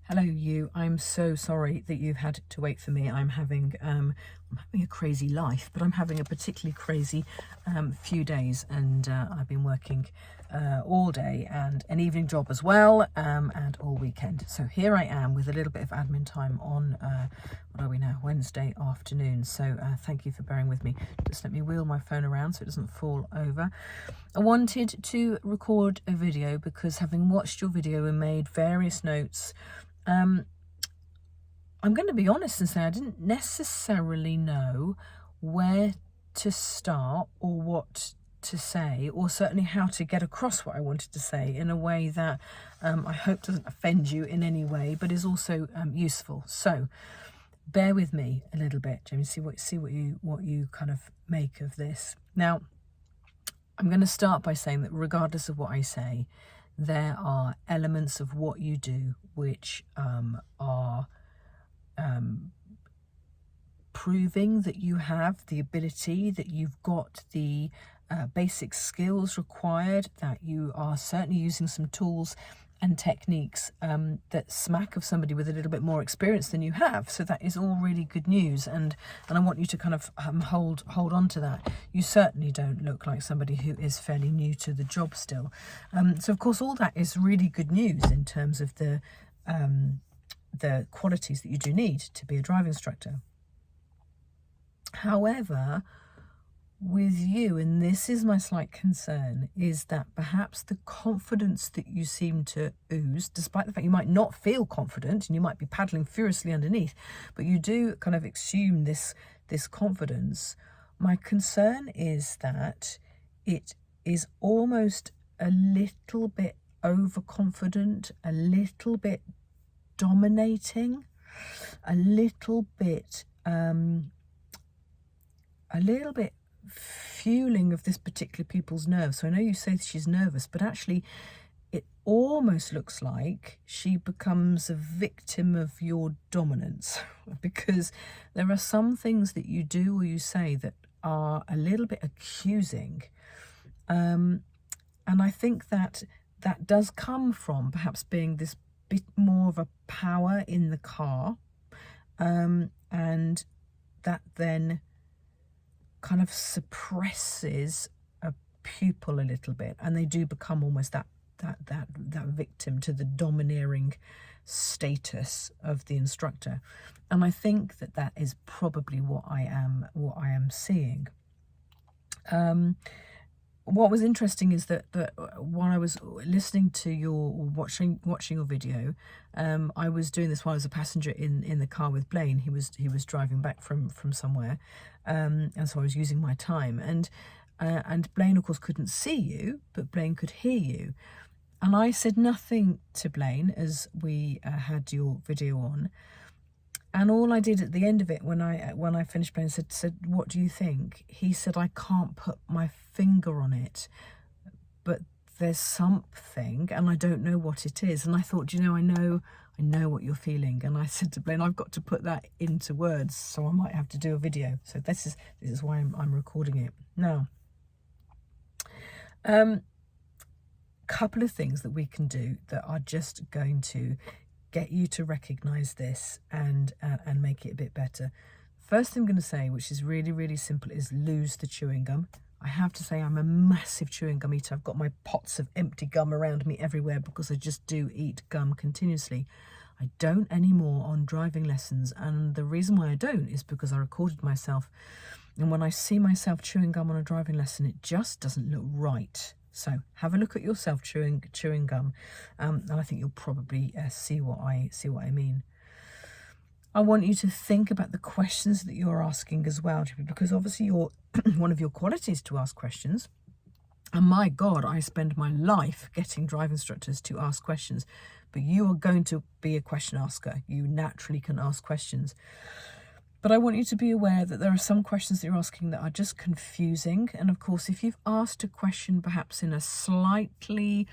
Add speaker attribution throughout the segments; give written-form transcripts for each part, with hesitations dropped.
Speaker 1: Hello you, I'm so sorry that you've had to wait for me. I'm having a crazy life, but I'm having a particularly crazy few days, and I've been working all day and an evening job as well, and all weekend. So here I am with a little bit of admin time on, what are we now, Wednesday afternoon. So thank you for bearing with me. Just let me wheel my phone around so it doesn't fall over. I wanted to record a video because, having watched your video and made various notes, I'm going to be honest and say I didn't necessarily know where to start or what to say, or certainly how to get across what I wanted to say in a way that I hope doesn't offend you in any way, but is also useful. So bear with me a little bit, Jamie. See what you kind of make of this. Now, I'm going to start by saying that regardless of what I say, there are elements of what you do which are proving that you have the ability, that you've got the basic skills required, that you are certainly using some tools and techniques that smack of somebody with a little bit more experience than you have. So that is all really good news, and I want you to kind of hold on to that. You certainly don't look like somebody who is fairly new to the job still. So of course all that is really good news in terms of the qualities that you do need to be a driving instructor. However, with you, and this is my slight concern, is that perhaps the confidence that you seem to ooze, despite the fact you might not feel confident and you might be paddling furiously underneath, but you do kind of exude this confidence. My concern is that it is almost a little bit overconfident, a little bit dominating, a little bit fueling of this particular people's nerves. So I know you say she's nervous, but actually it almost looks like she becomes a victim of your dominance, because there are some things that you do or you say that are a little bit accusing, and I think that does come from perhaps being this bit more of a power in the car, and that then kind of suppresses a pupil a little bit, and they do become almost that victim to the domineering status of the instructor. And I think that is probably what I am seeing. What was interesting is that while I was listening to watching your video, I was doing this while I was a passenger in the car with Blaine. He was driving back from somewhere, and so I was using my time. And Blaine, of course, couldn't see you, but Blaine could hear you. And I said nothing to Blaine as we had your video on. And all I did at the end of it, when I finished playing, said, "What do you think?" He said, "I can't put my finger on it, but there's something, and I don't know what it is." And I thought, I know what you're feeling. And I said to Blaine, I've got to put that into words, so I might have to do a video. So this is why I'm recording it now. Couple of things that we can do that are just going to get you to recognize this and make it a bit better. First thing I'm going to say, which is really, really simple, is lose the chewing gum. I have to say I'm a massive chewing gum eater. I've got my pots of empty gum around me everywhere because I just do eat gum continuously. I don't anymore on driving lessons, and the reason why I don't is because I recorded myself, and when I see myself chewing gum on a driving lesson, it just doesn't look right. So have a look at yourself chewing gum, and I think you'll probably see what I mean. I want you to think about the questions that you're asking as well, because obviously you're one of your qualities to ask questions. And my God, I spend my life getting driving instructors to ask questions, but you are going to be a question asker. You naturally can ask questions. But I want you to be aware that there are some questions that you're asking that are just confusing. And of course, if you've asked a question perhaps in a slightly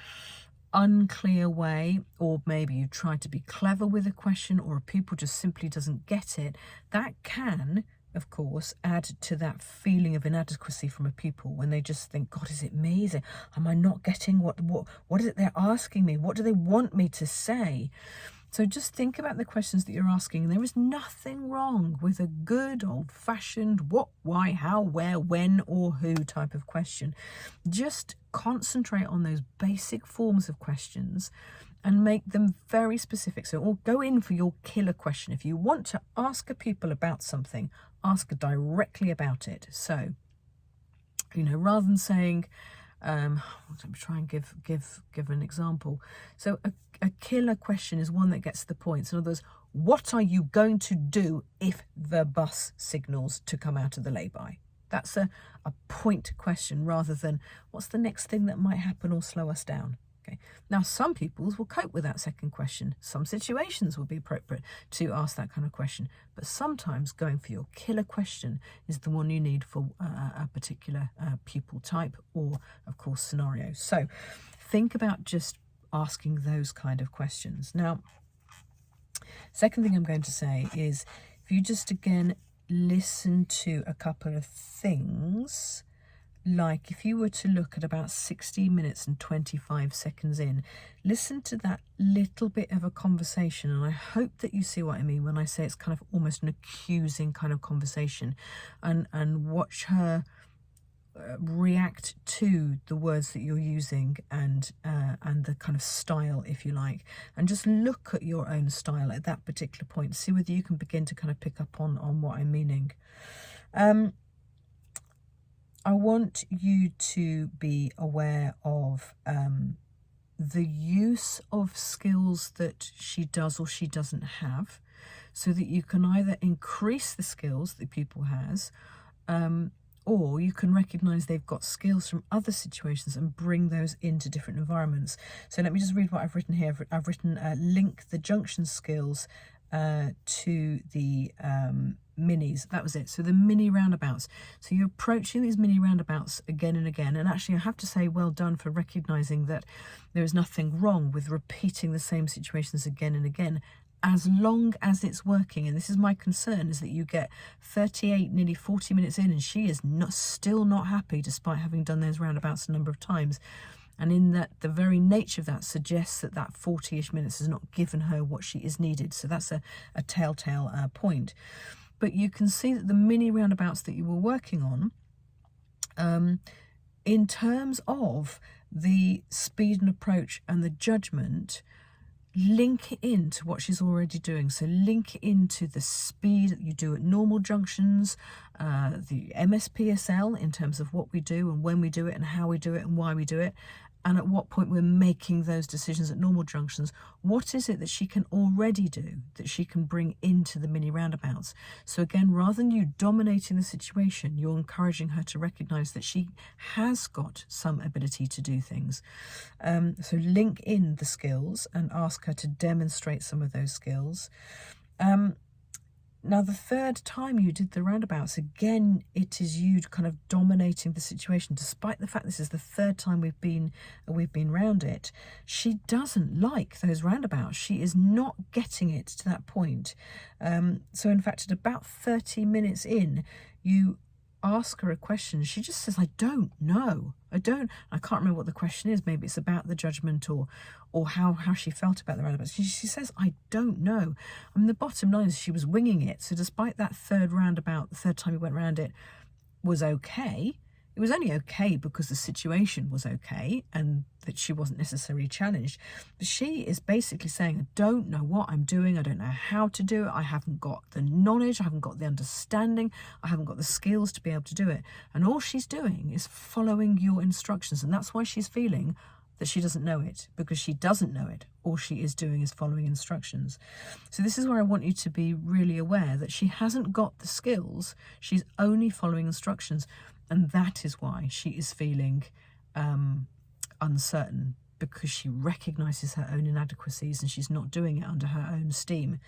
Speaker 1: unclear way, or maybe you tried to be clever with a question, or a pupil just simply doesn't get it, that can, of course, add to that feeling of inadequacy from a pupil when they just think, God, is it me? Am I not getting what is it they're asking me? What do they want me to say? So just think about the questions that you're asking. There is nothing wrong with a good old-fashioned what, why, how, where, when, or who type of question. Just concentrate on those basic forms of questions and make them very specific. So or go in for your killer question. If you want to ask people about something, ask directly about it. So, rather than saying, let me try and give an example. So a killer question is one that gets to the point. So in other words, what are you going to do if the bus signals to come out of the lay-by? That's a point question rather than what's the next thing that might happen or slow us down. Okay. Now, some people will cope with that second question. Some situations will be appropriate to ask that kind of question. But sometimes going for your killer question is the one you need for a particular pupil type or, of course, scenario. So think about just asking those kind of questions. Now, second thing I'm going to say is if you just, again, listen to a couple of things. Like if you were to look at about 16 minutes and 25 seconds in, listen to that little bit of a conversation. And I hope that you see what I mean when I say it's kind of almost an accusing kind of conversation, and watch her react to the words that you're using and the kind of style, if you like, and just look at your own style at that particular point. See whether you can begin to kind of pick up on what I'm meaning. I want you to be aware of the use of skills that she does or she doesn't have, so that you can either increase the skills that people has, or you can recognise they've got skills from other situations and bring those into different environments. So let me just read what I've written here. I've written link the junction skills to the minis. That was it. So the mini roundabouts. So you're approaching these mini roundabouts again and again. And actually, I have to say well done for recognising that there is nothing wrong with repeating the same situations again and again, as long as it's working. And this is my concern, is that you get 38, nearly 40 minutes in, and she is still not happy despite having done those roundabouts a number of times. And in that, the very nature of that suggests that 40-ish minutes has not given her what she is needed. So that's a telltale point. But you can see that the mini roundabouts that you were working on, in terms of the speed and approach and the judgment, link it into what she's already doing. So link it into the speed that you do at normal junctions, the MSPSL in terms of what we do and when we do it and how we do it and why we do it, and at what point we're making those decisions at normal junctions. What is it that she can already do that she can bring into the mini roundabouts? So again, rather than you dominating the situation, you're encouraging her to recognise that she has got some ability to do things. So link in the skills and ask her to demonstrate some of those skills. Now, the third time you did the roundabouts, again, it is you kind of dominating the situation, despite the fact this is the third time we've been round it. She doesn't like those roundabouts. She is not getting it to that point. So, in fact, at about 30 minutes in, you ask her a question. She just says, I don't know. I can't remember what the question is. Maybe it's about the judgment or how she felt about the roundabouts. She says, I don't know. I mean, the bottom line is she was winging it. So despite that third roundabout, the third time we went round it was okay. It was only okay because the situation was okay and that she wasn't necessarily challenged. But she is basically saying, I don't know what I'm doing. I don't know how to do it. I haven't got the knowledge. I haven't got the understanding. I haven't got the skills to be able to do it. And all she's doing is following your instructions. And that's why she's feeling that she doesn't know it, because she doesn't know it. All she is doing is following instructions. So this is where I want you to be really aware that she hasn't got the skills. She's only following instructions. And that is why she is feeling uncertain, because she recognises her own inadequacies and she's not doing it under her own steam.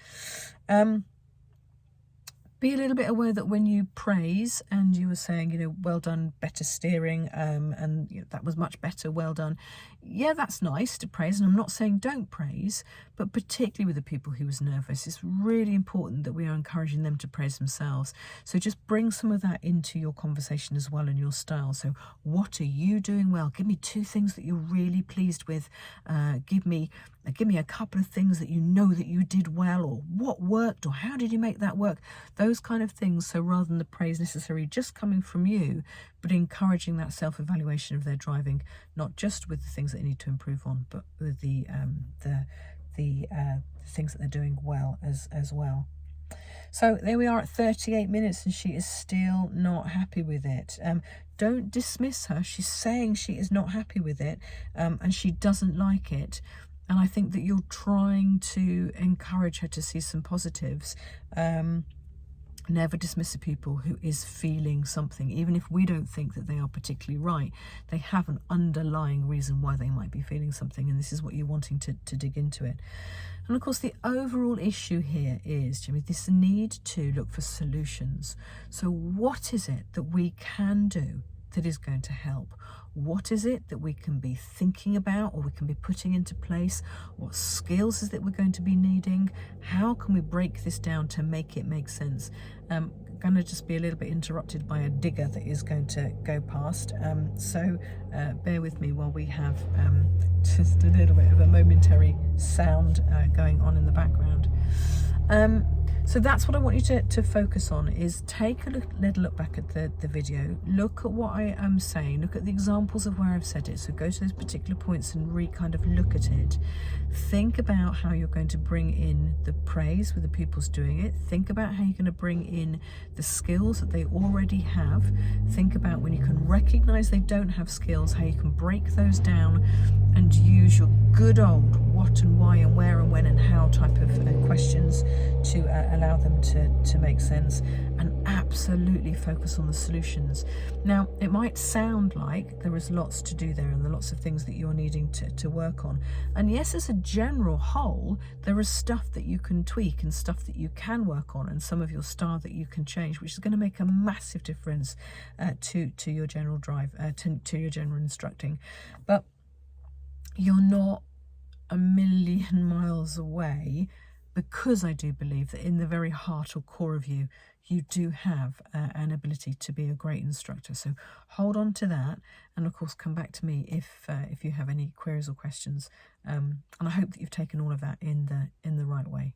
Speaker 1: Be a little bit aware that when you praise and you were saying, well done, better steering, and that was much better, well done. Yeah, that's nice to praise, and I'm not saying don't praise, but particularly with the people who was nervous, it's really important that we are encouraging them to praise themselves. So just bring some of that into your conversation as well in your style. So what are you doing well? Give me 2 things that you're really pleased with. Give me give me a couple of things that you know that you did well, or what worked, or how did you make that work, those kind of things. So rather than the praise necessarily just coming from you, but encouraging that self-evaluation of their driving, not just with the things that they need to improve on, but with the things that they're doing well as well. So there we are at 38 minutes and she is still not happy with it. Don't dismiss her. She's saying she is not happy with it, and she doesn't like it. And I think that you're trying to encourage her to see some positives. Never dismiss a pupil who is feeling something, even if we don't think that they are particularly right. They have an underlying reason why they might be feeling something, and this is what you're wanting to dig into it. And of course, the overall issue here is, Jimmy, this need to look for solutions. So what is it that we can do that is going to help? What is it that we can be thinking about, or we can be putting into place? What skills is it we're going to be needing? How can we break this down to make it make sense? Going to just be a little bit interrupted by a digger that is going to go past. So bear with me while we have just a little bit of a momentary sound going on in the background. So that's what I want you to focus on, is take a little look back at the video, look at what I am saying, look at the examples of where I've said it. So go to those particular points and kind of look at it. Think about how you're going to bring in the praise with the pupils doing it. Think about how you're going to bring in the skills that they already have. Think about when you can recognize they don't have skills, how you can break those down and use your good old what and why and where and when and how type of questions to allow them to make sense, and absolutely focus on the solutions. Now, it might sound like there is lots to do there and there are lots of things that you're needing to work on. And yes, as a general whole, there is stuff that you can tweak and stuff that you can work on, and some of your style that you can change, which is going to make a massive difference to your general drive, to your general instructing. But you're not a million miles away, because I do believe that in the very heart or core of you, you do have an ability to be a great instructor. So hold on to that, and of course come back to me if you have any queries or questions. And I hope that you've taken all of that in the right way.